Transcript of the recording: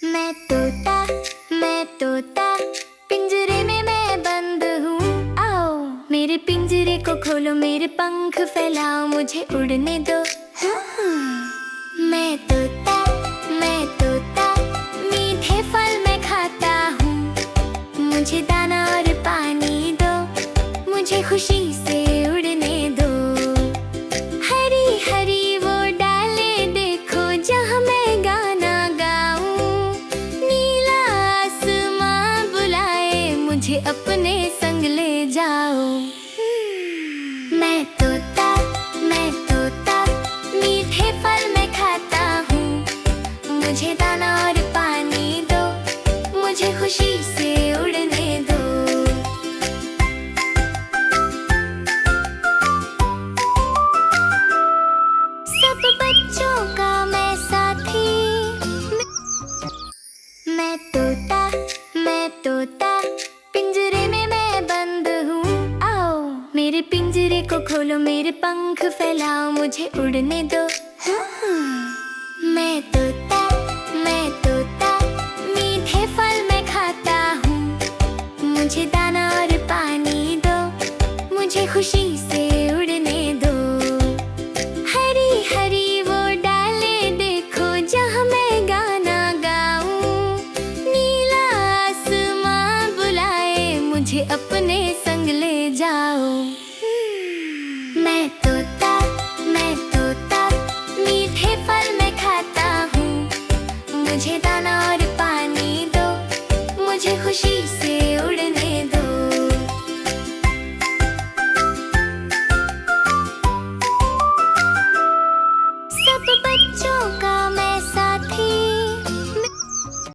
मैं तोता पिंजरे में मैं बंद हूँ। आओ मेरे पिंजरे को खोलो, मेरे पंख फैलाओ, मुझे उड़ने दो। मैं तोता मीठे फल मैं खाता हूँ, मुझे दाना और पानी दो, मुझे खुशी से उड़ने दो। हरी हरी वो डालें देखो जहाँ मैं गाना गाऊं, नीला आसमां बुलाए मुझे अपने संग ले जाओ। मैं तोता मीठे फल मैं खाता हूँ, मुझे दाना और पानी दो, मुझे खुशी से उड़ने दो। सब बच्चों का मैं साथी, मैं तोता पिंजरे में मैं बंद हूँ। आओ मेरे पिंजरे को खोलो, मेरे पंख फैलाओ, मुझे उड़ने दो। मैं तोता मीठे फल मैं खाता हूँ, मुझे दाना और पानी दो, मुझे खुशी से उड़ने दो। हरी हरी वो डालें देखो जहाँ मैं गाना गाऊं, नीला आसमां बुलाए मुझे अपने संग ले जाओ। मैं तोता मीठे फल मैं खाता हूँ, मुझे दाना और पानी दो, मुझे खुशी से